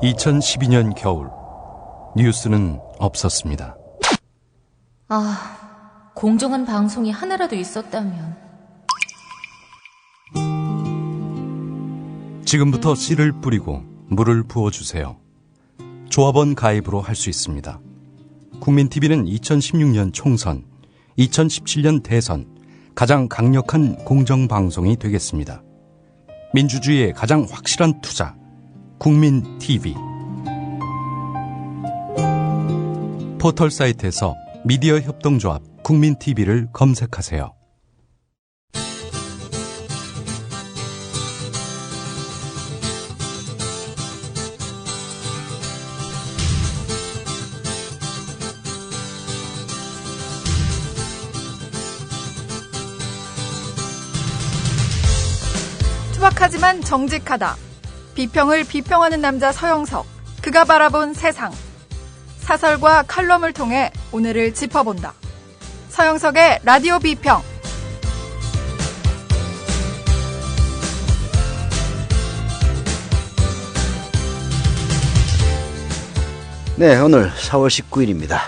2012년 겨울, 뉴스는 없었습니다. 공정한 방송이 하나라도 있었다면. 지금부터 씨를 뿌리고 물을 부어주세요. 조합원 가입으로 할 수 있습니다. 국민TV는 2016년 총선, 2017년 대선 가장 강력한 공정방송이 되겠습니다. 민주주의의 가장 확실한 투자, 국민TV. 포털 사이트에서 미디어 협동조합 국민TV를 검색하세요. 투박하지만 정직하다. 비평을 비평하는 남자 서영석. 그가 바라본 세상. 사설과 칼럼을 통해 오늘을 짚어본다. 서영석의 라디오 비평. 네, 오늘 4월 19일입니다.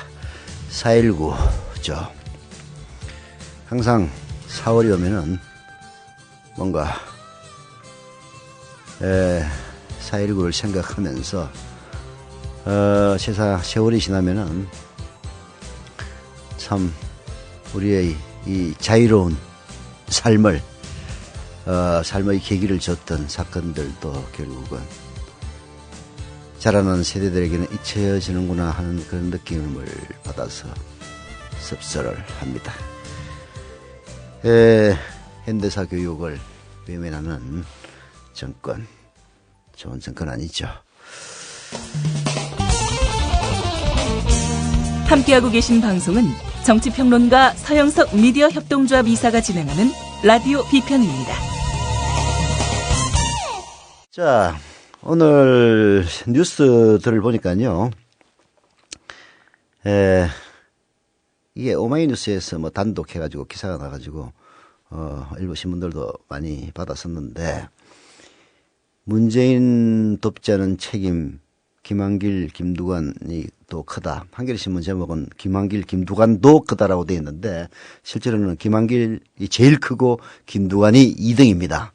4.19죠. 항상 4월이 오면은 뭔가 4.19를 생각하면서 세월이 지나면은 참 우리의 이 자유로운 삶의 계기를 줬던 사건들도 결국은 자라는 세대들에게는 잊혀지는구나 하는 그런 느낌을 받아서 씁쓸합니다. 현대사 교육을 외면하는 정권, 좋은 정권 아니죠. 함께하고 계신 방송은 정치평론가 서영석 미디어 협동조합 이사가 진행하는 라디오 비평입니다. 자, 오늘 뉴스들을 보니까요, 이게 오마이뉴스에서 뭐 단독 해가지고 기사가 나가지고 일부 신문들도 많이 받았었는데, 문재인 돕지 않은 책임, 김한길, 김두관이 또 크다. 한겨레 신문 제목은 김한길, 김두관도 크다라고 되어 있는데, 실제로는 김한길이 제일 크고 김두관이 2등입니다.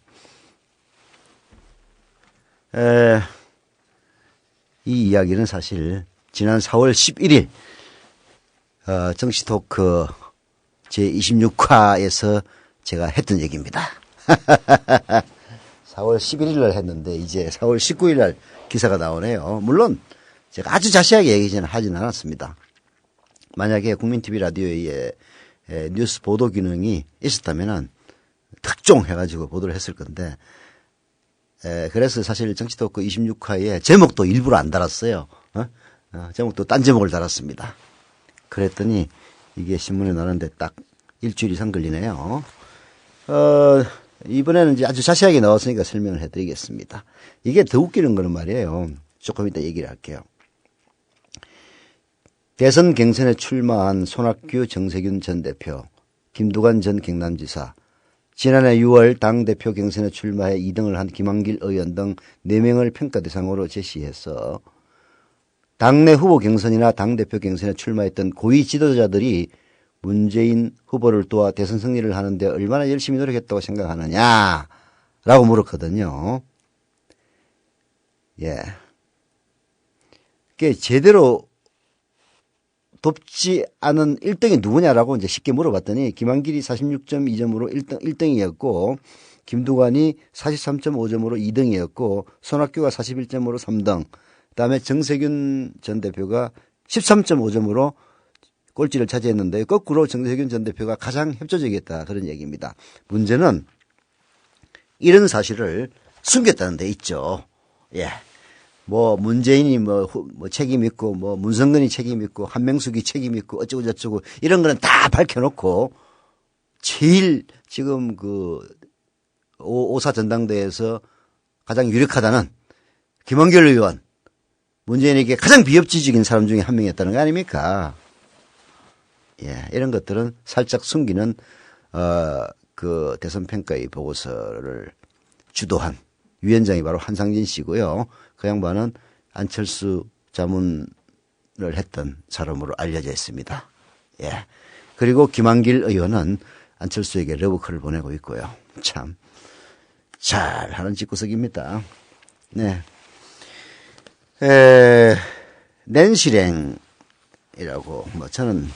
이 이야기는 사실 지난 4월 11일 정치토크 제26화에서 제가 했던 얘기입니다. 4월 11일 날 했는데 이제 4월 19일 날 기사가 나오네요. 물론 제가 아주 자세하게 얘기는 하진 않았습니다. 만약에 국민TV 라디오에 뉴스 보도 기능이 있었다면은 특종 해가지고 보도를 했을 건데, 그래서 사실 정치토크 26화에 제목도 일부러 안 달았어요. 제목도 딴 제목을 달았습니다. 그랬더니 이게 신문에 나오는데 딱 일주일 이상 걸리네요. 이번에는 이제 아주 자세하게 나왔으니까 설명을 해드리겠습니다. 이게 더 웃기는 거는 말이에요. 조금 이따 얘기를 할게요. 대선 경선에 출마한 손학규, 정세균 전 대표, 김두관 전 경남지사, 지난해 6월 당대표 경선에 출마해 2등을 한 김한길 의원 등 4명을 평가 대상으로 제시해서 당내 후보 경선이나 당대표 경선에 출마했던 고위 지도자들이 문재인 후보를 도와 대선 승리를 하는데 얼마나 열심히 노력했다고 생각하느냐라고 물었거든요. 예. 그게 제대로 돕지 않은 1등이 누구냐라고 이제 쉽게 물어봤더니 김한길이 46.2점으로 1등이었고 김두관이 43.5점으로 2등이었고 손학규가 41점으로 3등, 그다음에 정세균 전 대표가 13.5점으로 꼴찌를 차지했는데 거꾸로 정세균 전 대표가 가장 협조적이었다, 그런 얘기입니다. 문제는 이런 사실을 숨겼다는 데 있죠. 예. 뭐 문재인이 뭐 책임 있고 뭐 문성근이 책임 있고 한명숙이 책임 있고 어쩌고 저쩌고 이런 거는 다 밝혀놓고 제일 지금 그 오사 전당대회에서 가장 유력하다는 김한길 의원, 문재인에게 가장 비협지적인 사람 중에 한 명이었다는 거 아닙니까? 예, 이런 것들은 살짝 숨기는 그 대선 평가의 보고서를 주도한 위원장이 바로 한상진 씨고요. 그 양반은 안철수 자문을 했던 사람으로 알려져 있습니다. 예. 그리고 김한길 의원은 안철수에게 러브콜을 보내고 있고요. 참 잘하는 집구석입니다. 네. 낸실행이라고 뭐 저는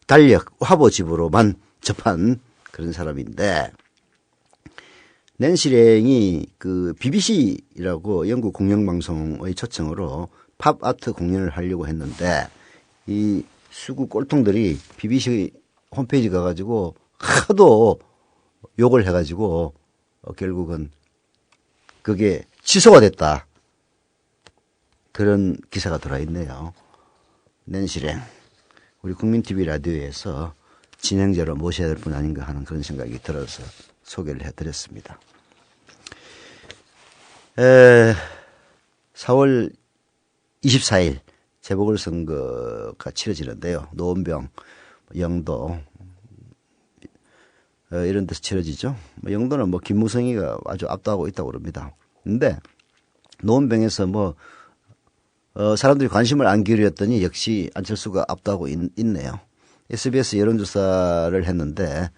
달력 화보집으로만 접한 그런 사람인데, 낸실행이 그 BBC라고 영국 공영방송의 초청으로 팝아트 공연을 하려고 했는데, 이 수구 꼴통들이 BBC 홈페이지 가가지고 하도 욕을 해가지고 결국은 그게 취소가 됐다. 그런 기사가 들어있네요. 낸실행. 우리 국민TV 라디오에서 진행자로 모셔야 될 분 아닌가 하는 그런 생각이 들어서 소개를 해드렸습니다. 4월 24일 재보궐선거가 치러지는데요. 노원병, 영도 이런 데서 치러지죠. 영도는 뭐 김무성이가 아주 압도하고 있다고 그럽니다. 근데 노원병에서 뭐 사람들이 관심을 안 기울였더니 역시 안철수가 압도하고 있네요. SBS 여론조사를 했는데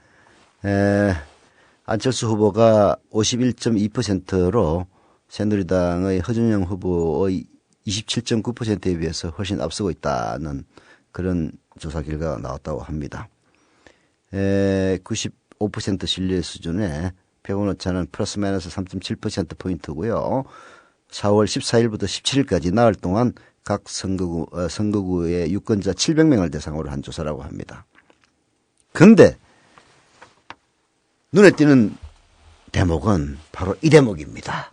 안철수 후보가 51.2%로 새누리당의 허준영 후보의 27.9%에 비해서 훨씬 앞서고 있다는 그런 조사 결과가 나왔다고 합니다. 95% 신뢰 수준에 표본오차는 플러스 마이너스 3.7%포인트고요. 4월 14일부터 17일까지 나흘 동안 각 선거구의 유권자 700명을 대상으로 한 조사라고 합니다. 그런데 눈에 띄는 대목은 바로 이 대목입니다.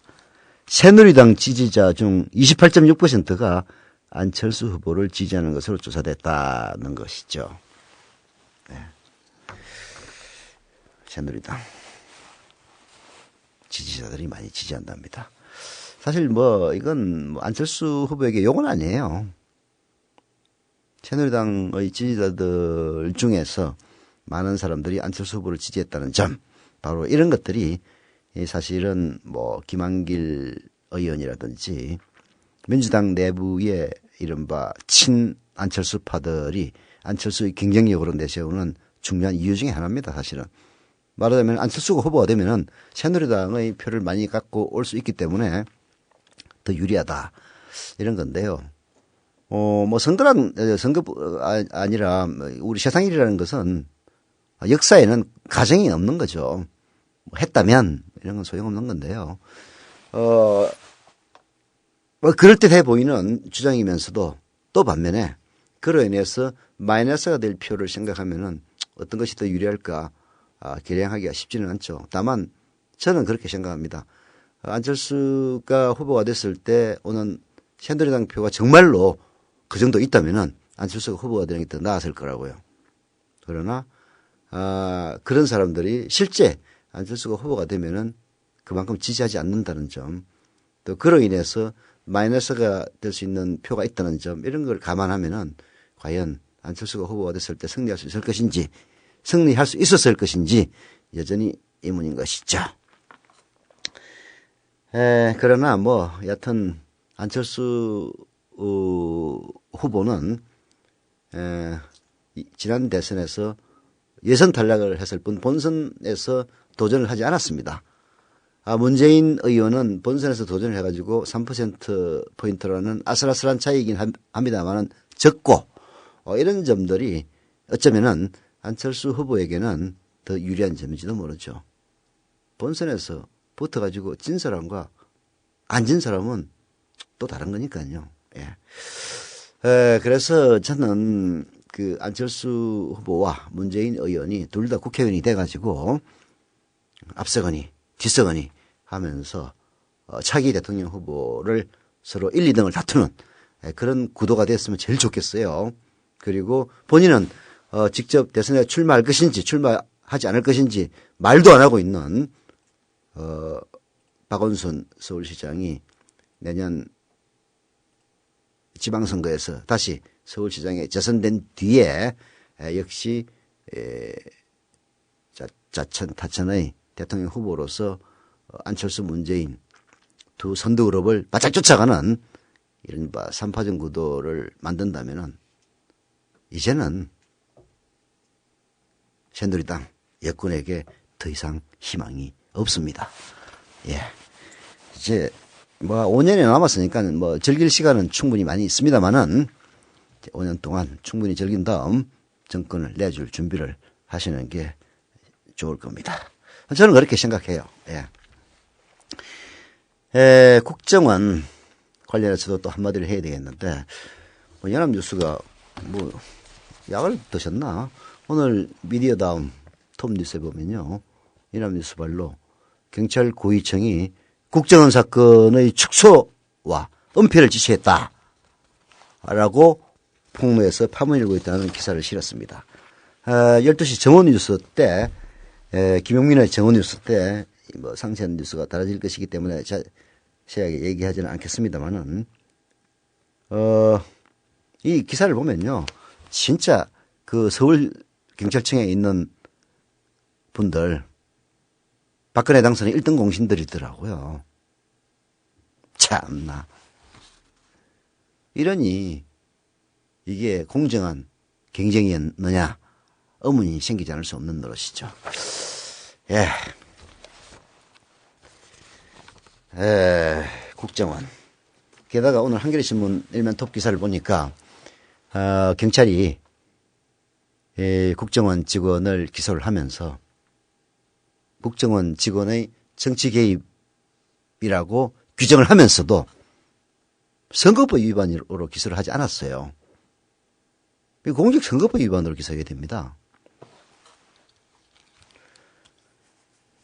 새누리당 지지자 중 28.6%가 안철수 후보를 지지하는 것으로 조사됐다는 것이죠. 네. 새누리당 지지자들이 많이 지지한답니다. 사실 뭐 이건 안철수 후보에게 욕은 아니에요. 새누리당의 지지자들 중에서 많은 사람들이 안철수 후보를 지지했다는 점, 바로 이런 것들이 사실은 뭐 김한길 의원이라든지 민주당 내부의 이른바 친 안철수파들이 안철수의 경쟁력으로 내세우는 중요한 이유 중에 하나입니다. 사실은 말하자면 안철수가 후보가 되면은 새누리당의 표를 많이 갖고 올 수 있기 때문에 더 유리하다 이런 건데요. 뭐 선거 아니라 우리 세상일이라는 것은 역사에는 가정이 없는 거죠. 했다면 이런 건 소용없는 건데요. 뭐 그럴듯해 보이는 주장이면서도 또 반면에 그로 인해서 마이너스가 될 표를 생각하면은 어떤 것이 더 유리할까 계량하기가 쉽지는 않죠. 다만 저는 그렇게 생각합니다. 안철수가 후보가 됐을 때 오는 새누리당 표가 정말로 그 정도 있다면은 안철수가 후보가 되는 게 더 나았을 거라고요. 그러나 그런 사람들이 실제 안철수가 후보가 되면은 그만큼 지지하지 않는다는 점, 또 그로 인해서 마이너스가 될 수 있는 표가 있다는 점, 이런 걸 감안하면은 과연 안철수가 후보가 됐을 때 승리할 수 있을 것인지, 승리할 수 있었을 것인지 여전히 의문인 것이죠. 그러나 뭐 여하튼 안철수 후보는 지난 대선에서 예선 탈락을 했을 뿐 본선에서 도전을 하지 않았습니다. 문재인 의원은 본선에서 도전을 해가지고 3%포인트라는 아슬아슬한 차이이긴 합니다만은 적고, 이런 점들이 어쩌면은 안철수 후보에게는 더 유리한 점인지도 모르죠. 본선에서 붙어가지고 진 사람과 안 진 사람은 또 다른 거니까요. 예. 그래서 저는 그 안철수 후보와 문재인 의원이 둘 다 국회의원이 돼가지고 앞서거니 뒤서거니 하면서 차기 대통령 후보를 서로 1, 2등을 다투는 그런 구도가 됐으면 제일 좋겠어요. 그리고 본인은 직접 대선에 출마할 것인지 출마하지 않을 것인지 말도 안 하고 있는 박원순 서울시장이 내년 지방선거에서 다시 서울시장에 재선된 뒤에 역시 자천 타천의 대통령 후보로서 안철수 문재인 두 선두 그룹을 바짝 쫓아가는 이른바 3파전 구도를 만든다면은 이제는 새누리당 여권에게 더 이상 희망이 없습니다. 예. 이제 뭐 5년이 남았으니까 뭐 즐길 시간은 충분히 많이 있습니다만은 5년 동안 충분히 즐긴 다음 정권을 내줄 준비를 하시는 게 좋을 겁니다. 저는 그렇게 생각해요. 예. 국정원 관련해서도 또 한마디를 해야 되겠는데, 뭐 연합뉴스가 뭐 약을 드셨나? 오늘 미디어다움 톱뉴스에 보면요, 연합뉴스 발로 경찰 고위청이 국정원 사건의 축소와 은폐를 지시했다 라고 폭로해서 파문일고 있다는 기사를 실었습니다. 12시 정오뉴스 때, 김용민의 정오뉴스 때 뭐 상세한 뉴스가 달라질 것이기 때문에 제가 얘기하지는 않겠습니다만은, 이 기사를 보면요, 진짜 그 서울 경찰청에 있는 분들, 박근혜 당선인 1등 공신들이더라고요. 참나. 이러니 이게 공정한 경쟁이었느냐 의문이 생기지 않을 수 없는 노릇이죠. 예. 국정원. 게다가 오늘 한겨레신문 일면 톱 기사를 보니까 경찰이 국정원 직원을 기소를 하면서 국정원 직원의 정치 개입이라고 규정을 하면서도 선거법 위반으로 기소를 하지 않았어요. 공직선거법 위반으로 기소해야 됩니다.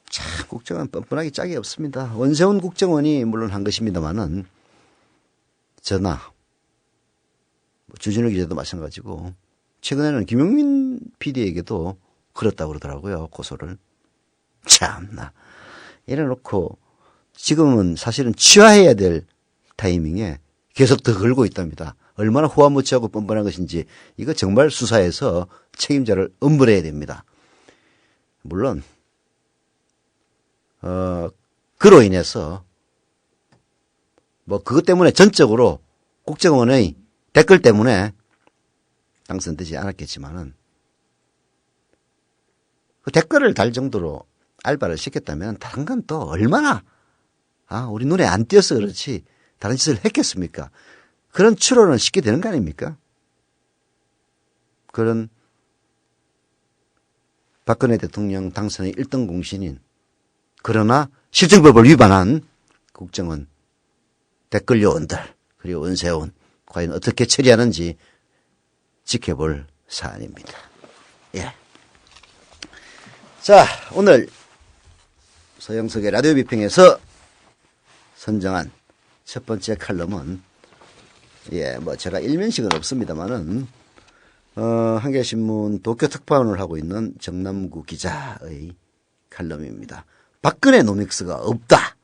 참 국정원 뻔뻔하기 짝이 없습니다. 원세훈 국정원이 물론 한 것입니다만은 저나 주진우 기자도 마찬가지고 최근에는 김용민 PD에게도 그렇다고 그러더라고요. 고소를. 참나. 이래놓고 지금은 사실은 취하해야 될 타이밍에 계속 더 걸고 있답니다. 얼마나 후한무치하고 뻔뻔한 것인지 이거 정말 수사해서 책임자를 엄벌해야 됩니다. 물론 그로 인해서 뭐 그것 때문에 전적으로 국정원의 댓글 때문에 당선되지 않았겠지만은 그 댓글을 달 정도로 알바를 시켰다면 다른 건 또 얼마나 우리 눈에 안 띄어서 그렇지 다른 짓을 했겠습니까? 그런 추론은 쉽게 되는 거 아닙니까? 그런 박근혜 대통령 당선의 1등 공신인 그러나 실정법을 위반한 국정원 댓글 요원들 그리고 원세훈 과연 어떻게 처리하는지 지켜볼 사안입니다. 예. 자, 오늘 서영석의 라디오 비평에서 선정한 첫 번째 칼럼은 뭐 제가 일면식은 없습니다만은 한겨레신문 도쿄 특파원을 하고 있는 정남구 기자의 칼럼입니다. 박근혜 노믹스가 없다.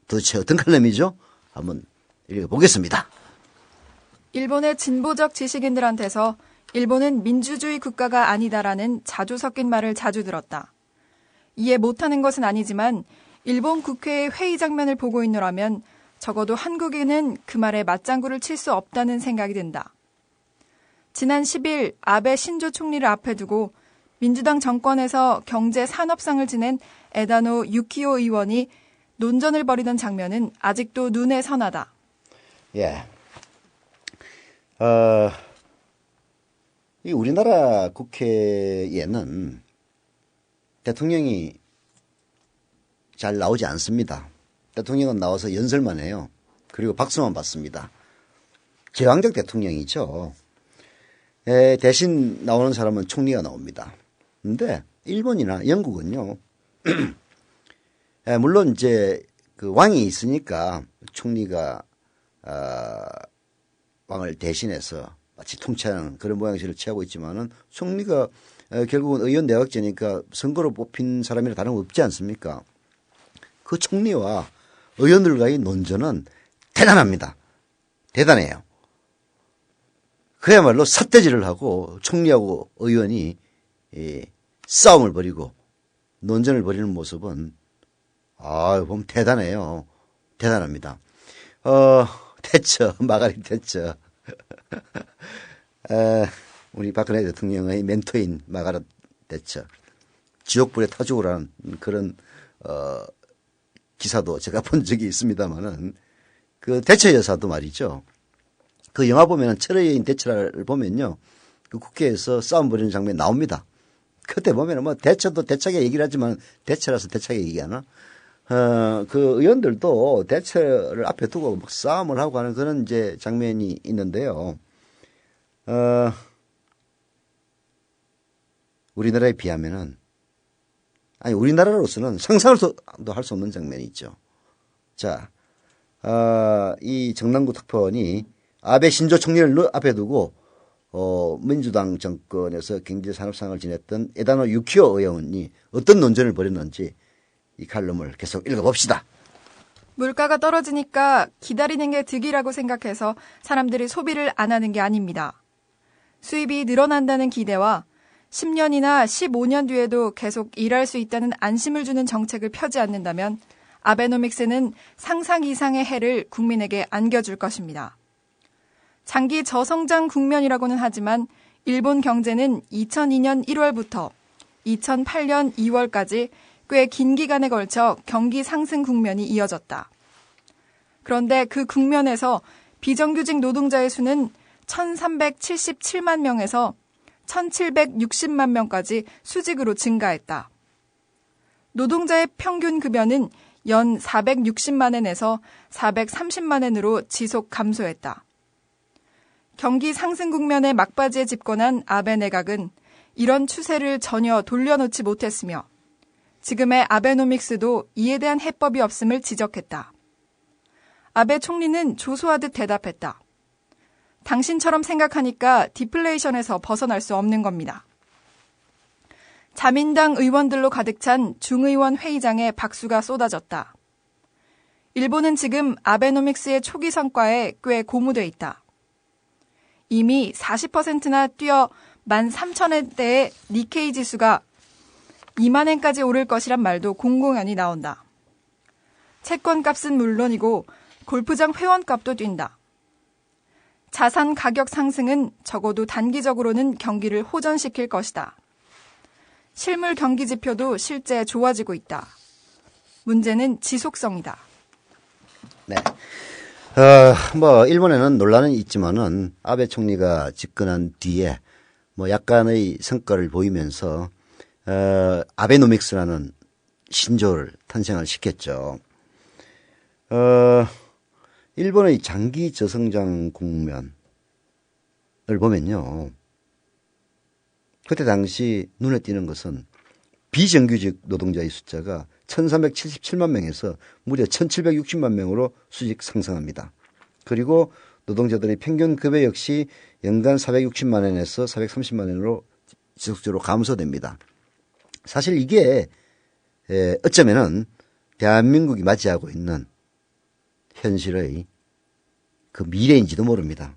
도대체 어떤 칼럼이죠? 한번 읽어보겠습니다. 일본의 진보적 지식인들한테서 일본은 민주주의 국가가 아니다라는 자주 섞인 말을 자주 들었다. 이해 못하는 것은 아니지만 일본 국회의 회의 장면을 보고 있노라면 적어도 한국인은 그 말에 맞장구를 칠 수 없다는 생각이 든다. 지난 10일 아베 신조 총리를 앞에 두고 민주당 정권에서 경제 산업상을 지낸 에다노 유키오 의원이 논전을 벌이던 장면은 아직도 눈에 선하다. 예. 이 우리나라 국회에는 대통령이 잘 나오지 않습니다. 대통령은 나와서 연설만 해요. 그리고 박수만 받습니다. 제왕적 대통령이죠. 대신 나오는 사람은 총리가 나옵니다. 근데 일본이나 영국은요, 물론 이제 그 왕이 있으니까 총리가 왕을 대신해서 마치 통치하는 그런 모양새를 취하고 있지만은 총리가 결국은 의원 내각제니까 선거로 뽑힌 사람이라 다름없지 않습니까? 그 총리와 의원들과의 논전은 대단합니다. 대단해요. 그야말로 삿대질을 하고 총리하고 의원이 싸움을 벌이고 논전을 벌이는 모습은 보면 대단해요. 대단합니다. 대처, 마가렛 대처. 우리 박근혜 대통령의 멘토인 마가렛 대처. 지옥불에 타죽으라는 그런, 기사도 제가 본 적이 있습니다만은 그 대처 여사도 말이죠. 그 영화 보면은 철의 여인 대처를 보면요. 그 국회에서 싸움 벌이는 장면이 나옵니다. 그때 보면은 뭐 대처도 대차게 얘기를 하지만 대처라서 대차게 얘기하나? 그 의원들도 대처를 앞에 두고 막 싸움을 하고 하는 그런 이제 장면이 있는데요. 우리나라에 비하면은 아니 우리나라로서는 상상도 할 수 없는 장면이 있죠. 자, 이 정남구 특파원이 아베 신조 총리를 앞에 두고 민주당 정권에서 경제산업상을 지냈던 에다노 유키오 의원이 어떤 논쟁을 벌였는지 이 칼럼을 계속 읽어봅시다. 물가가 떨어지니까 기다리는 게 득이라고 생각해서 사람들이 소비를 안 하는 게 아닙니다. 수입이 늘어난다는 기대와 10년이나 15년 뒤에도 계속 일할 수 있다는 안심을 주는 정책을 펴지 않는다면 아베노믹스는 상상 이상의 해를 국민에게 안겨줄 것입니다. 장기 저성장 국면이라고는 하지만 일본 경제는 2002년 1월부터 2008년 2월까지 꽤 긴 기간에 걸쳐 경기 상승 국면이 이어졌다. 그런데 그 국면에서 비정규직 노동자의 수는 1377만 명에서 1760만 명까지 수직으로 증가했다. 노동자의 평균 급여는 연 460만 엔에서 430만 엔으로 지속 감소했다. 경기 상승 국면의 막바지에 집권한 아베 내각은 이런 추세를 전혀 돌려놓지 못했으며 지금의 아베노믹스도 이에 대한 해법이 없음을 지적했다. 아베 총리는 조소하듯 대답했다. 당신처럼 생각하니까 디플레이션에서 벗어날 수 없는 겁니다. 자민당 의원들로 가득 찬 중의원 회의장에 박수가 쏟아졌다. 일본은 지금 아베노믹스의 초기 성과에 꽤 고무돼 있다. 이미 40%나 뛰어 13,000엔대의 니케이 지수가 20,000엔까지 오를 것이란 말도 공공연히 나온다. 채권값은 물론이고 골프장 회원값도 뛴다. 자산 가격 상승은 적어도 단기적으로는 경기를 호전시킬 것이다. 실물 경기 지표도 실제 좋아지고 있다. 문제는 지속성이다. 네. 뭐 일본에는 논란은 있지만은 아베 총리가 집권한 뒤에 뭐 약간의 성과를 보이면서 아베노믹스라는 신조를 탄생을 시켰죠. 일본의 장기 저성장 국면을 보면요. 그때 당시 눈에 띄는 것은 비정규직 노동자의 숫자가 1377만 명에서 무려 1760만 명으로 수직 상승합니다. 그리고 노동자들의 평균 급여 역시 연간 460만 원에서 430만 원으로 지속적으로 감소됩니다. 사실 이게 어쩌면은 대한민국이 맞이하고 있는 현실의 그 미래인지도 모릅니다.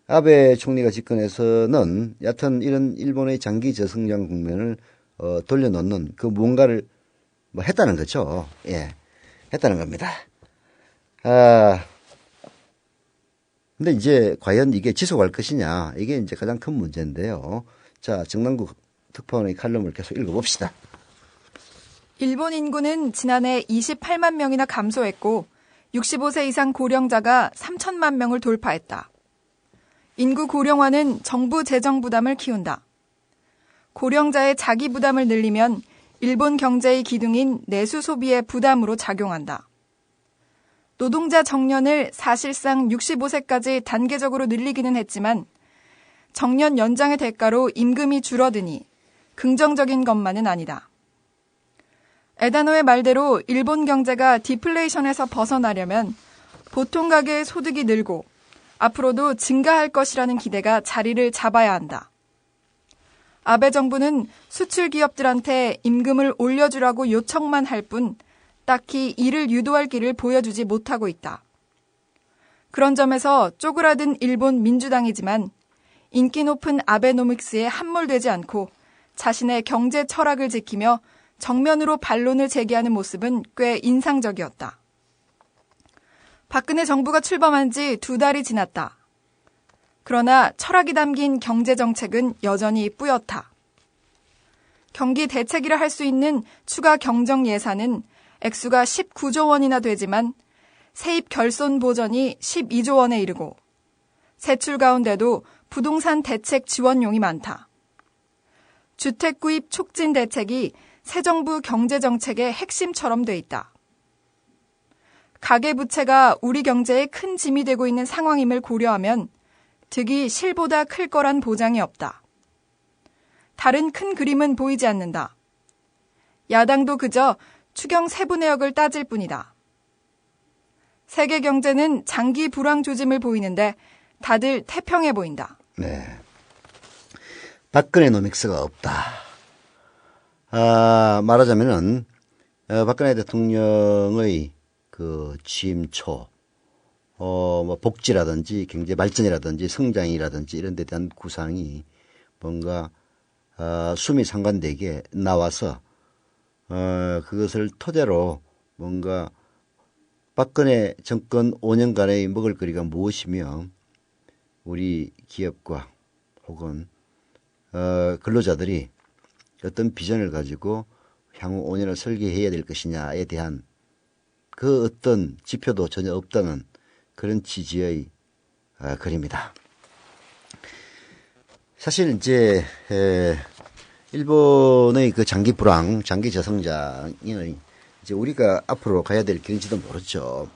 아베 총리가 집권해서는 여하튼 이런 일본의 장기 저성장 국면을 돌려놓는 그 무언가를 뭐 했다는 거죠. 예, 했다는 겁니다. 근데 이제 과연 이게 지속할 것이냐, 이게 이제 가장 큰 문제인데요. 자, 정남구 특파원의 칼럼을 계속 읽어봅시다. 일본 인구는 지난해 28만 명이나 감소했고 65세 이상 고령자가 3천만 명을 돌파했다. 인구 고령화는 정부 재정 부담을 키운다. 고령자의 자기 부담을 늘리면 일본 경제의 기둥인 내수 소비의 부담으로 작용한다. 노동자 정년을 사실상 65세까지 단계적으로 늘리기는 했지만 정년 연장의 대가로 임금이 줄어드니 긍정적인 것만은 아니다. 에다노의 말대로 일본 경제가 디플레이션에서 벗어나려면 보통 가계의 소득이 늘고 앞으로도 증가할 것이라는 기대가 자리를 잡아야 한다. 아베 정부는 수출 기업들한테 임금을 올려주라고 요청만 할 뿐 딱히 이를 유도할 길을 보여주지 못하고 있다. 그런 점에서 쪼그라든 일본 민주당이지만 인기 높은 아베노믹스에 함몰되지 않고 자신의 경제 철학을 지키며 정면으로 반론을 제기하는 모습은 꽤 인상적이었다. 박근혜 정부가 출범한 지 2달이 지났다. 그러나 철학이 담긴 경제정책은 여전히 뿌옇다. 경기 대책이라 할 수 있는 추가 경정 예산은 액수가 19조 원이나 되지만 세입 결손 보전이 12조 원에 이르고 세출 가운데도 부동산 대책 지원용이 많다. 주택 구입 촉진 대책이 새 정부 경제정책의 핵심처럼 돼 있다. 가계부채가 우리 경제에 큰 짐이 되고 있는 상황임을 고려하면 득이 실보다 클 거란 보장이 없다. 다른 큰 그림은 보이지 않는다. 야당도 그저 추경 세부 내역을 따질 뿐이다. 세계 경제는 장기 불황 조짐을 보이는데 다들 태평해 보인다. 네. 박근혜 노믹스가 없다. 말하자면은 박근혜 대통령의 그 취임 초 뭐 복지라든지 경제 발전이라든지 성장이라든지 이런 데 대한 구상이 뭔가 숨이 상관되게 나와서 그것을 토대로 뭔가 박근혜 정권 5년간의 먹을거리가 무엇이며 우리 기업과 혹은 근로자들이 어떤 비전을 가지고 향후 5년을 설계해야 될 것이냐에 대한 그 어떤 지표도 전혀 없다는 그런 취지의 글입니다. 사실 이제 일본의 그 장기 불황, 장기 저성장이 이제 우리가 앞으로 가야 될 길인지도 모르죠.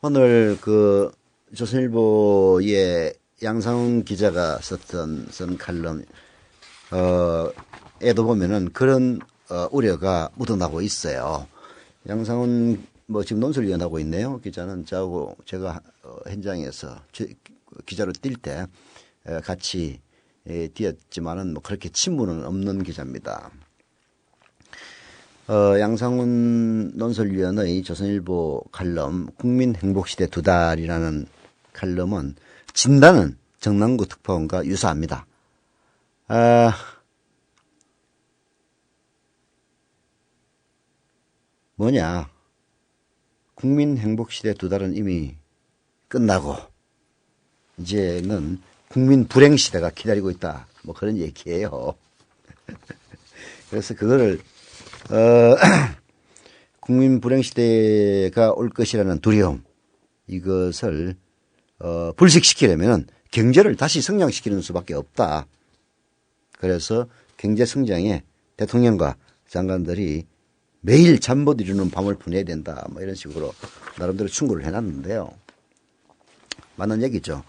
오늘 그 조선일보의 양상훈 기자가 쓴 칼럼 에도 보면은 그런 우려가 묻어나고 있어요. 양상훈 뭐 지금 논설위원 하고 있네요. 기자는 저하고 제가 현장에서 기자로 뛸 때 같이 뛰었지만은 뭐 그렇게 친분은 없는 기자입니다. 양상훈 논설위원의 조선일보 칼럼 국민행복시대 2달이라는 칼럼은 진단은 정남구 특파원과 유사합니다. 뭐냐? 국민행복시대 2달은 이미 끝나고 이제는 국민불행시대가 기다리고 있다. 뭐 그런 얘기예요. 그래서 그거를 국민불행시대가 올 것이라는 두려움 이것을 불식시키려면 경제를 다시 성장시키는 수밖에 없다. 그래서 경제 성장에 대통령과 장관들이 매일 잠 못 이루는 밤을 보내야 된다. 뭐 이런 식으로 나름대로 충고를 해놨는데요. 맞는 얘기죠.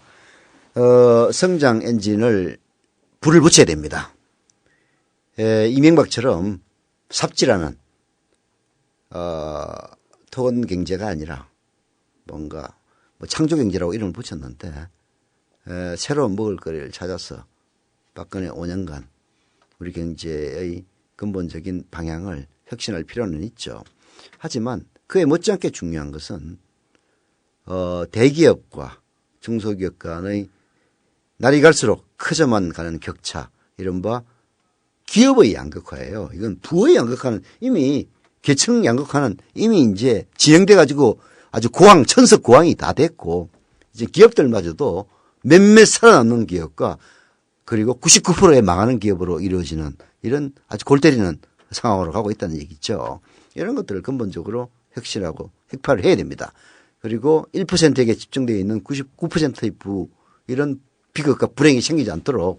성장 엔진을 불을 붙여야 됩니다. 이명박처럼 삽질하는 토건 경제가 아니라 뭔가 뭐 창조 경제라고 이름을 붙였는데 새로운 먹을거리를 찾아서 박근혜 5년간 우리 경제의 근본적인 방향을 혁신할 필요는 있죠. 하지만 그에 못지않게 중요한 것은 대기업과 중소기업 간의 날이 갈수록 커져만 가는 격차, 이른바 기업의 양극화예요. 이건 부의 양극화는 이미 계층 양극화는 이미 이제 진행돼 가지고 아주 고황, 천석 고황이 다 됐고 이제 기업들마저도 몇몇 살아남는 기업과 그리고 99%의 망하는 기업으로 이루어지는 이런 아주 골 때리는 상황으로 가고 있다는 얘기죠. 이런 것들을 근본적으로 혁신하고 획파를 해야 됩니다. 그리고 1%에게 집중되어 있는 99%의 부, 이런 비극과 불행이 생기지 않도록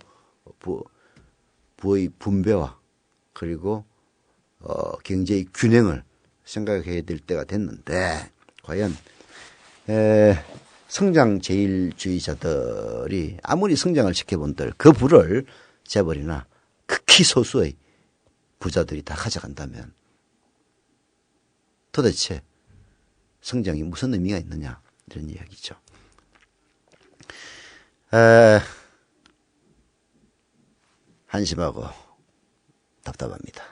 부의 분배와 그리고 경제의 균형을 생각해야 될 때가 됐는데 과연 성장 제일주의자들이 아무리 성장을 지켜본들 그 부를 재벌이나 극히 소수의 부자들이 다 가져간다면 도대체 성장이 무슨 의미가 있느냐 이런 이야기죠. 한심하고 답답합니다.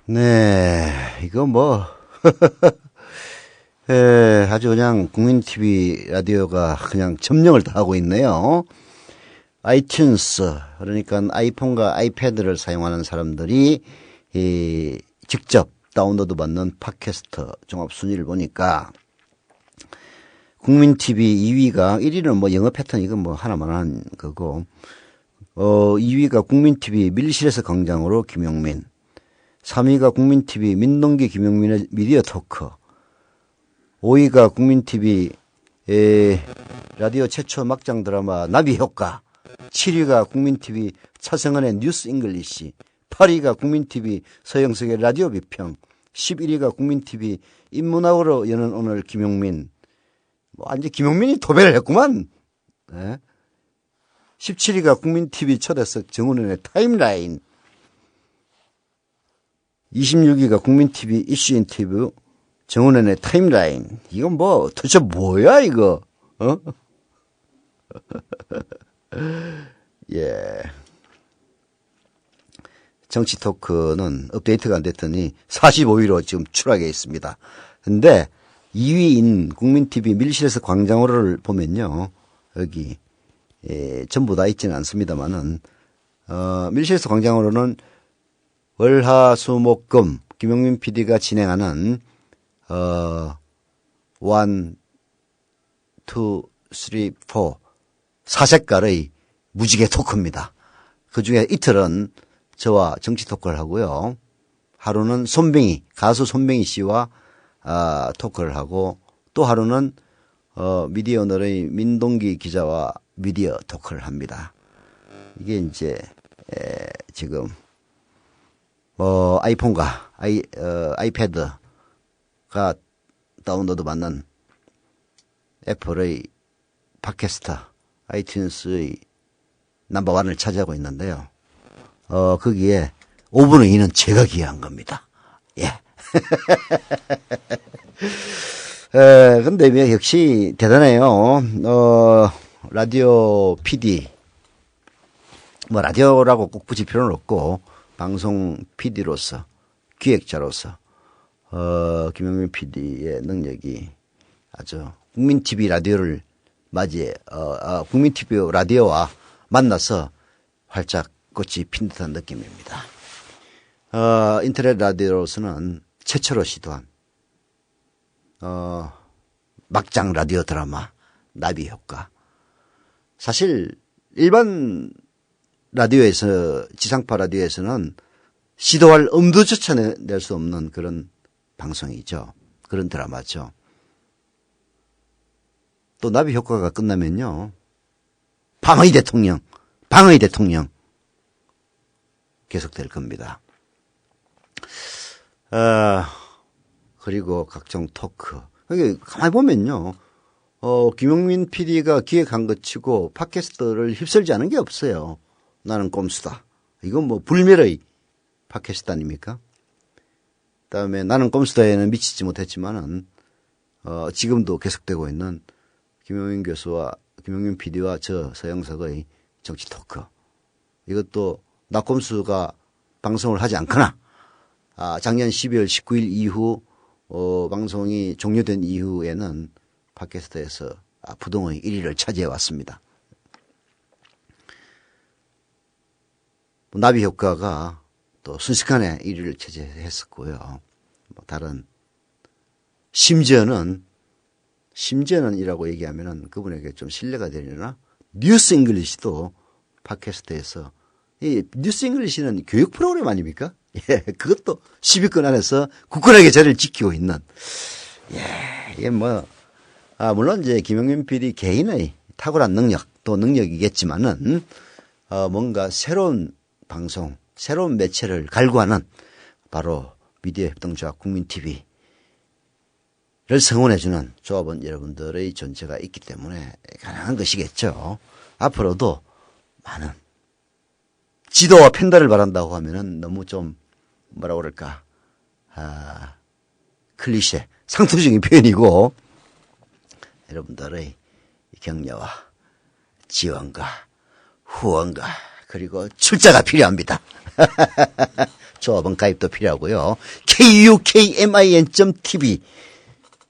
네, 이거 뭐 아주 그냥 국민TV 라디오가 그냥 점령을 다 하고 있네요. 아이튠스, 그러니까 아이폰과 아이패드를 사용하는 사람들이 직접 다운로드 받는 팟캐스트 종합 순위를 보니까 국민 TV 2위가 1위는 뭐 영어 패턴 이건 뭐 하나만 한 거고 2위가 국민 TV 밀실에서 광장으로 김용민, 3위가 국민 TV 민동기 김용민의 미디어 토크, 5위가 국민 TV 라디오 최초 막장 드라마 나비 효과, 7위가 국민 TV 차성은의 뉴스 잉글리시, 8위가 국민 TV 서영석의 라디오 비평, 11위가 국민 TV 인문학으로 여는 오늘 김용민. 뭐 완전 김용민이 도배를 했구만. 네. 17위가 국민 TV 초대석 정은원의 타임라인. 26위가 국민 TV 이슈 인터뷰 정은원의 타임라인. 이건 뭐 도대체 뭐야 이거? 어? 예. 정치 토크는 업데이트가 안 됐더니 45위로 지금 추락해 있습니다. 근데 2위인 국민TV 밀실에서 광장으로를 보면요. 여기, 전부 다 있지는 않습니다만은, 밀실에서 광장으로는 월화수목금 김용민 PD가 진행하는, 1, 2, 3, 4, 사색깔의 무지개 토크입니다. 그 중에 이틀은 저와 정치 토크를 하고요. 하루는 손뱅이, 가수 손뱅이 씨와 토크를 하고 또 하루는 미디어널의 민동기 기자와 미디어 토크를 합니다. 이게 이제 지금 아이폰과 아이패드가 다운로드 받는 애플의 팟캐스트 아이튠스의 넘버원을 차지하고 있는데요. 거기에 5분의 2는 제가 기여한 겁니다. 예. 근데 왜 역시 대단해요. 라디오 PD. 뭐 라디오라고 꼭 붙일 필요는 없고, 방송 PD로서, 기획자로서, 김용민 PD의 능력이 아주 국민 TV 라디오를 맞이해, 국민 TV 라디오와 만나서 활짝 꽃이 핀 듯한 느낌입니다. 인터넷 라디오로서는 최초로 시도한, 막장 라디오 드라마, 나비 효과. 사실, 일반 라디오에서, 지상파 라디오에서는 시도할 엄두조차 낼 수 없는 그런 방송이죠. 그런 드라마죠. 또 나비 효과가 끝나면요. 방의 대통령 계속될 겁니다. 그리고 각종 토크. 가만히 보면요. 김용민 PD가 기획한 것 치고 팟캐스트를 휩쓸지 않은 게 없어요. 나는 꼼수다. 이건 뭐 불멸의 팟캐스트 아닙니까? 그다음에 나는 꼼수다에는 미치지 못했지만은 지금도 계속되고 있는 김용민 교수와 김용민 PD와 저 서영석의 정치 토크. 이것도 나 꼼수가 방송을 하지 않거나 작년 12월 19일 이후 방송이 종료된 이후에는 팟캐스트에서 부동의 1위를 차지해 왔습니다. 나비 효과가 또 순식간에 1위를 차지했었고요. 다른 심지어는 이라고 얘기하면은 그분에게 좀 신뢰가 되려나 뉴스 잉글리시도 팟캐스트에서 이 뉴스 잉글리시는 교육 프로그램 아닙니까? 예, 그것도 10위권 안에서 굳건하게 자리를 지키고 있는. 예, 이게 뭐, 물론 이제 김용민 PD 개인의 탁월한 능력, 또 능력이겠지만은, 뭔가 새로운 방송, 새로운 매체를 갈구하는 바로 미디어 협동조합 국민TV를 성원해주는 조합원 여러분들의 존재가 있기 때문에 가능한 것이겠죠. 앞으로도 많은 지도와 팬다를 바란다고 하면은 너무 좀 뭐라 그럴까 클리셰 상투적인 표현이고 여러분들의 격려와 지원과 후원과 그리고 출자가 필요합니다. 조합원 가입도 필요하고요. kuKmin.tv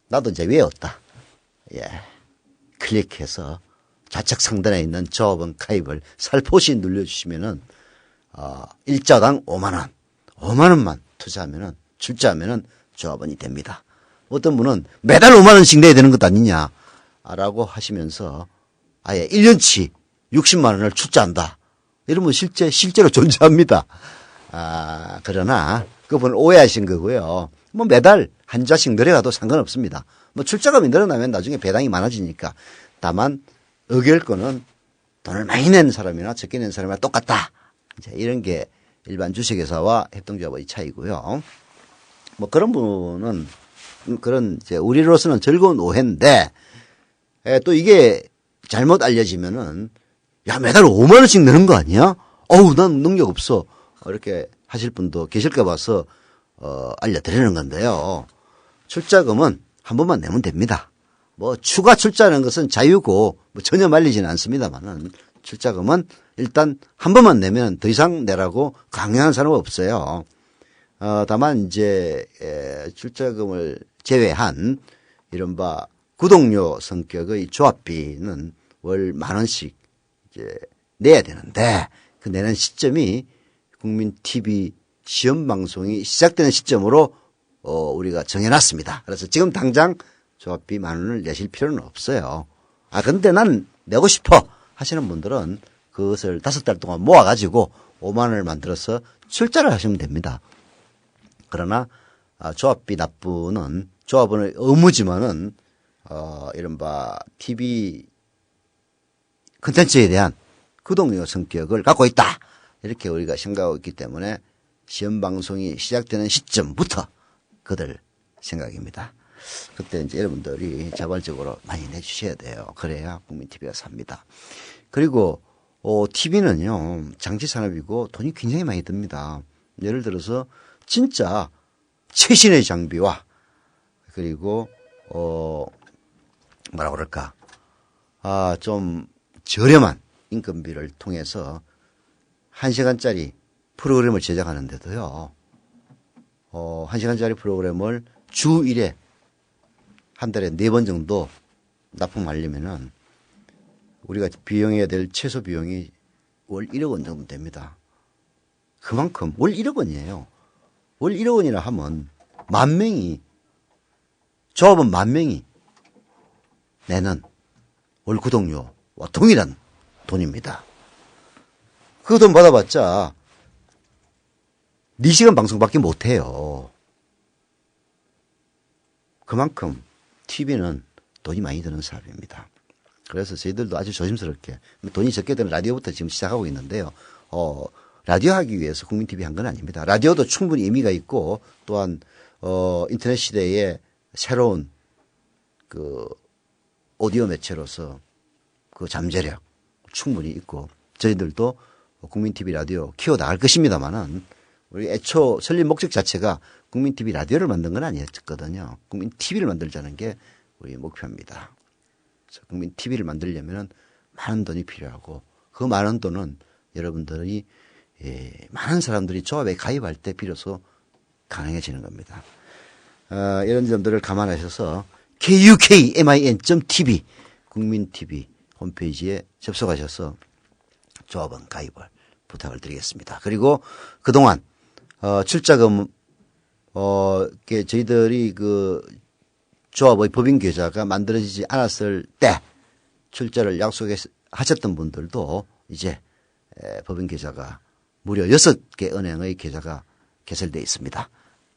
나도 이제 외웠다. 예, 클릭해서 좌측 상단에 있는 조합원 가입을 살포시 눌러주시면은, 일자당 5만원, 5만원만 투자하면은, 출자하면은 조합원이 됩니다. 어떤 분은 매달 5만원씩 내야 되는 것 아니냐, 라고 하시면서 아예 1년치 60만원을 출자한다. 이러면 실제로 존재합니다. 그러나 그분은 오해하신 거고요. 뭐 매달 한 자씩 늘어가도 상관없습니다. 뭐 출자금이 늘어나면 나중에 배당이 많아지니까. 다만 의결권은 돈을 많이 낸 사람이나 적게 낸 사람이나 똑같다. 이제 이런 게 일반 주식회사와 협동조합의 차이고요. 뭐 그런 부분은 그런 이제 우리로서는 즐거운 오해인데 또 이게 잘못 알려지면은 야 매달 5만 원씩 내는 거 아니야? 어우 난 능력 없어. 이렇게 하실 분도 계실까 봐서 알려드리는 건데요. 출자금은 한 번만 내면 됩니다. 뭐 추가 출자하는 것은 자유고 뭐 전혀 말리지는 않습니다만은 출자금은 일단 한 번만 내면 더 이상 내라고 강요하는 사람은 없어요. 다만 이제 출자금을 제외한 이른바 구독료 성격의 조합비는 월 10,000원씩 이제 내야 되는데 그 내는 시점이 국민 TV 시험 방송이 시작되는 시점으로 우리가 정해놨습니다. 그래서 지금 당장 조합비 10,000원을 내실 필요는 없어요. 근데 난 내고 싶어 하시는 분들은 그것을 5달 동안 모아가지고 5만 원을 만들어서 출자를 하시면 됩니다. 그러나 조합비 납부는 조합원의 의무지만은 이른바 TV 콘텐츠에 대한 구독료 성격을 갖고 있다. 이렇게 우리가 생각하고 있기 때문에 시험 방송이 시작되는 시점부터 그들 생각입니다. 그때 이제 여러분들이 자발적으로 많이 내주셔야 돼요. 그래야 국민 TV가 삽니다. 그리고 TV는요 장치 산업이고 돈이 굉장히 많이 듭니다. 예를 들어서 진짜 최신의 장비와 그리고 뭐라 그럴까 좀 저렴한 인건비를 통해서 1시간짜리 프로그램을 제작하는데도요 1시간짜리 프로그램을 주 1회 한 달에 4번 정도 납품하려면은 우리가 비용해야 될 최소 비용이 월 1억 원 정도 됩니다. 그만큼 월 1억 원이에요. 월 1억 원이라 하면 10,000명이 조합원 10,000명이 내는 월 구독료와 동일한 돈입니다. 그 돈 받아봤자 4시간 방송밖에 못해요. 그만큼 TV는 돈이 많이 드는 사업입니다. 그래서 저희들도 아주 조심스럽게 돈이 적게 드는 라디오부터 지금 시작하고 있는데요. 라디오 하기 위해서 국민 TV 한 건 아닙니다. 라디오도 충분히 의미가 있고 또한 인터넷 시대에 새로운 그 오디오 매체로서 그 잠재력 충분히 있고 저희들도 국민 TV 라디오 키워 나갈 것입니다만은 우리 애초 설립 목적 자체가 국민 TV 라디오를 만든 건 아니었거든요. 국민 TV를 만들자는 게 우리 목표입니다. 그래서 국민 TV를 만들려면 많은 돈이 필요하고 그 많은 돈은 여러분들이 많은 사람들이 조합에 가입할 때 비로소 가능해지는 겁니다. 이런 점들을 감안하셔서 KUKMIN.TV 국민TV 홈페이지에 접속하셔서 조합원 가입을 부탁을 드리겠습니다. 그리고 그동안 출자금 저희들이 그 조합의 법인 계좌가 만들어지지 않았을 때 출자를 약속하셨던 분들도 이제 법인 계좌가 무려 6개 은행의 계좌가 개설되어 있습니다.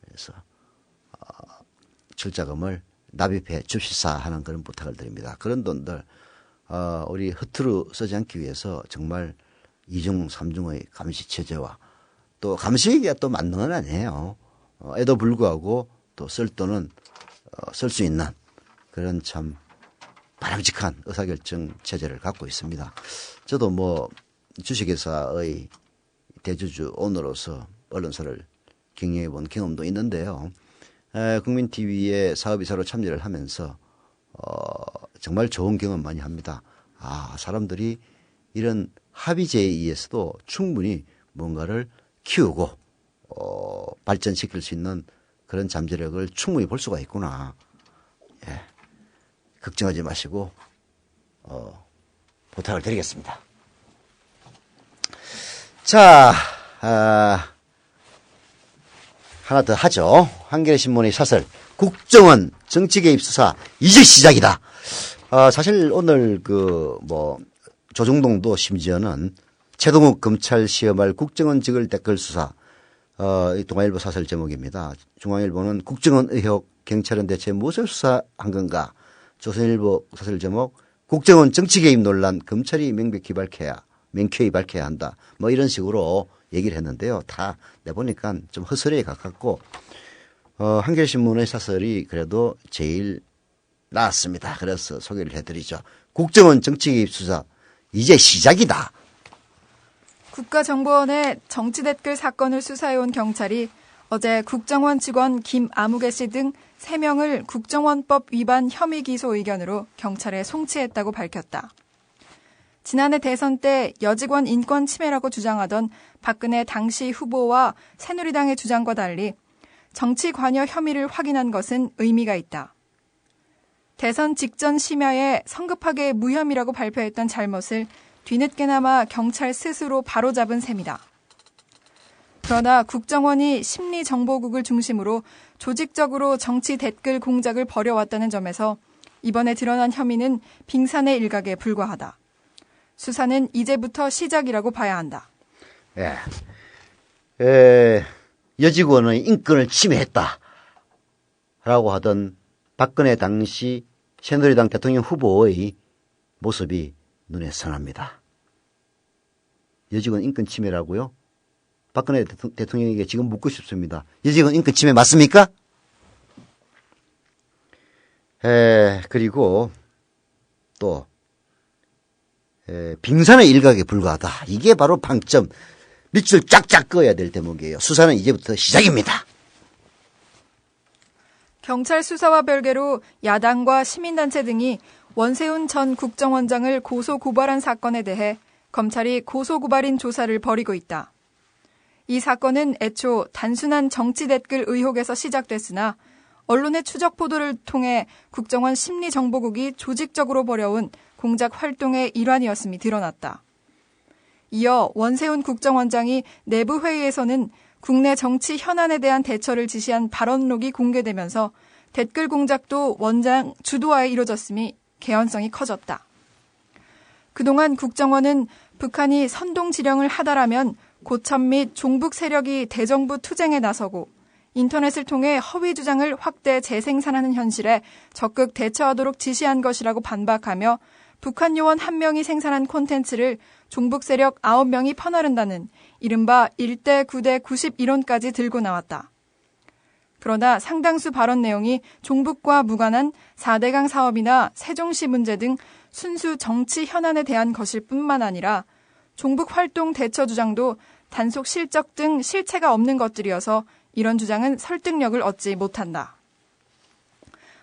그래서 출자금을 납입해 주시사 하는 그런 부탁을 드립니다. 그런 돈들 우리 허투루 쓰지 않기 위해서 정말 2중, 3중의 감시 체제와 또 감시가 또 맞는 건 아니에요. 에도 불구하고 또 쓸 돈은 쓸 수 있는 그런 참 바람직한 의사결정 체제를 갖고 있습니다. 저도 뭐 주식회사의 대주주 오너로서 언론사를 경영해 본 경험도 있는데요. 국민TV의 사업이사로 참여를 하면서 정말 좋은 경험 많이 합니다. 사람들이 이런 합의제에 의해서도 충분히 뭔가를 키우고 발전시킬 수 있는 그런 잠재력을 충분히 볼 수가 있구나. 걱정하지 마시고 부탁을 드리겠습니다. 자, 하나 더 하죠. 한겨레신문의 사설 국정원 정치 개입 수사 이제 시작이다. 사실 오늘 조중동도 심지어는 최동욱 검찰 시험할 국정원직을 댓글 수사, 이 동아일보 사설 제목입니다. 중앙일보는 국정원 의혹 경찰은 대체 무엇을 수사한 건가? 조선일보 사설 제목 국정원 정치 개입 논란 검찰이 명쾌히 밝혀야 한다. 뭐 이런 식으로 얘기를 했는데요. 다 내보니까 좀 허설에 가깝고 한겨레신문의 사설이 그래도 제일 나았습니다. 그래서 소개를 해드리죠. 국정원 정치 개입 수사 이제 시작이다. 국가정보원의 정치 댓글 사건을 수사해온 경찰이 어제 국정원 직원 김아무개 씨 등 3명을 국정원법 위반 혐의 기소 의견으로 경찰에 송치했다고 밝혔다. 지난해 대선 때 여직원 인권 침해라고 주장하던 박근혜 당시 후보와 새누리당의 주장과 달리 정치 관여 혐의를 확인한 것은 의미가 있다. 대선 직전 심야에 성급하게 무혐의라고 발표했던 잘못을 뒤늦게나마 경찰 스스로 바로잡은 셈이다. 그러나 국정원이 심리정보국을 중심으로 조직적으로 정치 댓글 공작을 벌여왔다는 점에서 이번에 드러난 혐의는 빙산의 일각에 불과하다. 수사는 이제부터 시작이라고 봐야 한다. 여직원의 인권을 침해했다 라고 하던 박근혜 당시 새누리당 대통령 후보의 모습이 눈에 선합니다. 여직원 인권 침해라고요? 박근혜 대통령에게 지금 묻고 싶습니다. 여직원 인권 침해 맞습니까? 그리고 또 빙산의 일각에 불과하다. 이게 바로 방점. 밑줄 쫙쫙 그어야 될 대목이에요. 수사는 이제부터 시작입니다. 경찰 수사와 별개로 야당과 시민단체 등이 원세훈 전 국정원장을 고소고발한 사건에 대해 검찰이 고소고발인 조사를 벌이고 있다. 이 사건은 애초 단순한 정치 댓글 의혹에서 시작됐으나 언론의 추적 보도를 통해 국정원 심리정보국이 조직적으로 벌여온 공작 활동의 일환이었음이 드러났다. 이어 원세훈 국정원장이 내부 회의에서는 국내 정치 현안에 대한 대처를 지시한 발언록이 공개되면서 댓글 공작도 원장 주도하에 이뤄졌음이 개연성이 커졌다. 그동안 국정원은 북한이 선동지령을 하다라면 고참 및 종북 세력이 대정부 투쟁에 나서고 인터넷을 통해 허위 주장을 확대 재생산하는 현실에 적극 대처하도록 지시한 것이라고 반박하며 북한 요원 1명이 생산한 콘텐츠를 종북 세력 9명이 퍼나른다는 이른바 1대 9대 90 이론까지 들고 나왔다. 그러나 상당수 발언 내용이 종북과 무관한 4대강 사업이나 세종시 문제 등 순수 정치 현안에 대한 것일 뿐만 아니라 종북 활동 대처 주장도 단속 실적 등 실체가 없는 것들이어서 이런 주장은 설득력을 얻지 못한다.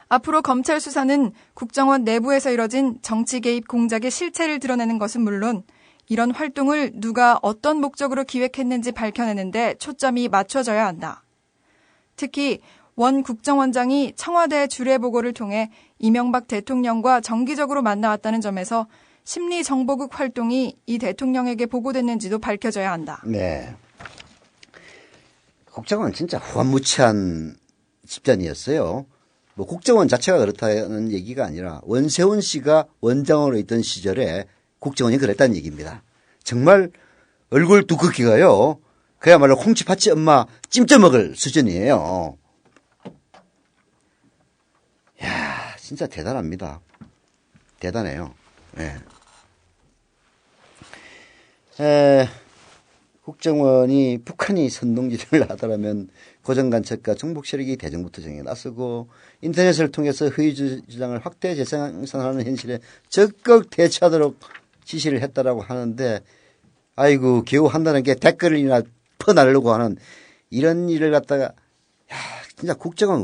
앞으로 검찰 수사는 국정원 내부에서 이뤄진 정치 개입 공작의 실체를 드러내는 것은 물론 이런 활동을 누가 어떤 목적으로 기획했는지 밝혀내는 데 초점이 맞춰져야 한다. 특히 원 국정원장이 청와대 주례보고를 통해 이명박 대통령과 정기적으로 만나왔다는 점에서 심리정보국 활동이 이 대통령에게 보고됐는지도 밝혀져야 한다. 네. 국정원 진짜 후한무치한 집단이었어요. 뭐 국정원 자체가 그렇다는 얘기가 아니라 원세훈 씨가 원장으로 있던 시절에 국정원이 그랬다는 얘기입니다. 정말 얼굴 두껍기가요. 그야말로 콩치팥치 엄마 찜쪄 먹을 수준이에요. 이야, 진짜 대단합니다. 대단해요. 네. 국정원이 북한이 선동지령을 하더라면 고정간첩과 정북 세력이 대정부 투쟁에 나서고 인터넷을 통해서 허위 주장을 확대 재생산하는 현실에 적극 대처하도록 지시를 했다라고 하는데 아이고 겨우 한다는 게 댓글이나 퍼나르려고 하는 이런 일을 갖다가 야, 진짜 국정원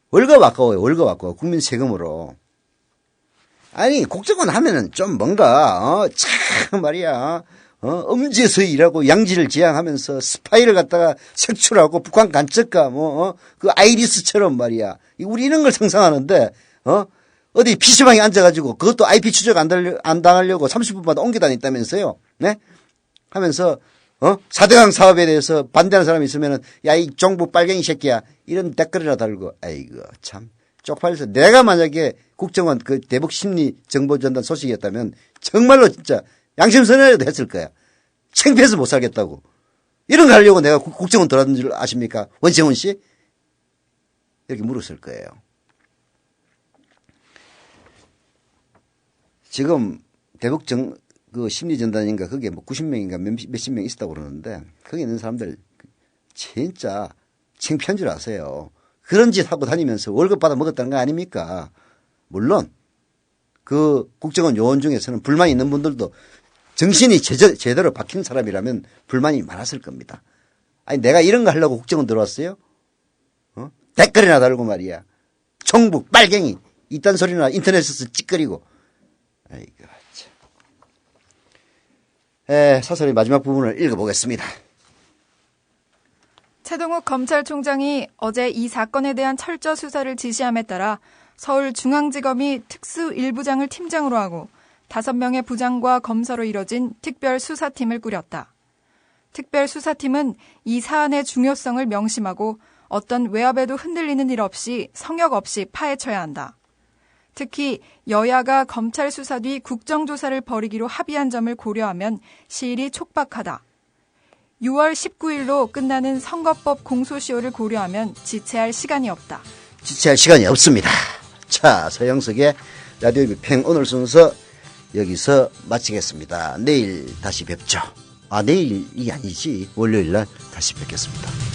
월급 아까워요. 월급 아까워. 국민 세금으로. 아니 국정원 하면은 좀 뭔가 참 말이야 음지에서 일하고 양지를 지향하면서 스파이를 갖다가 색출하고 북한 간첩과 그 아이리스처럼 말이야 우리 이런 걸 상상하는데 어디 PC방에 앉아가지고 그것도 IP 추적 안 당하려고 30분마다 옮겨 다녔다면서요. 네? 하면서 4대강 사업에 대해서 반대하는 사람이 있으면은 야, 이 정부 빨갱이 새끼야. 이런 댓글이나 달고 아이고 참 쪽팔려서 내가 만약에 국정원 그 대북 심리 정보 전단 소식이었다면 정말로 진짜 양심선언이라도 했을 거야. 창피해서 못 살겠다고. 이런 거 하려고 내가 국정원 들어왔는 줄 아십니까? 원채훈 씨? 이렇게 물었을 거예요. 지금 대북 그 심리전단인가 그게 뭐 90명인가 몇십 명 있었다고 그러는데 거기 있는 사람들 진짜 창피한 줄 아세요. 그런 짓 하고 다니면서 월급 받아 먹었다는 거 아닙니까? 물론 그 국정원 요원 중에서는 불만이 있는 분들도 정신이 제대로 박힌 사람이라면 불만이 많았을 겁니다. 아니 내가 이런 거 하려고 국정원 들어왔어요? 댓글이나 달고 말이야. 총북 빨갱이 이딴 소리나 인터넷에서 찌끄리고. 아이고 참. 사설의 마지막 부분을 읽어보겠습니다. 최동욱 검찰총장이 어제 이 사건에 대한 철저 수사를 지시함에 따라 서울중앙지검이 특수 1부장을 팀장으로 하고 5명의 부장과 검사로 이뤄진 특별수사팀을 꾸렸다. 특별수사팀은 이 사안의 중요성을 명심하고 어떤 외압에도 흔들리는 일 없이 성역 없이 파헤쳐야 한다. 특히 여야가 검찰 수사 뒤 국정조사를 벌이기로 합의한 점을 고려하면 시일이 촉박하다. 6월 19일로 끝나는 선거법 공소시효를 고려하면 지체할 시간이 없다. 지체할 시간이 없습니다. 자, 서영석의 라디오 비평 오늘 순서 여기서 마치겠습니다. 내일 다시 뵙죠. 내일이 아니지. 월요일 날 다시 뵙겠습니다.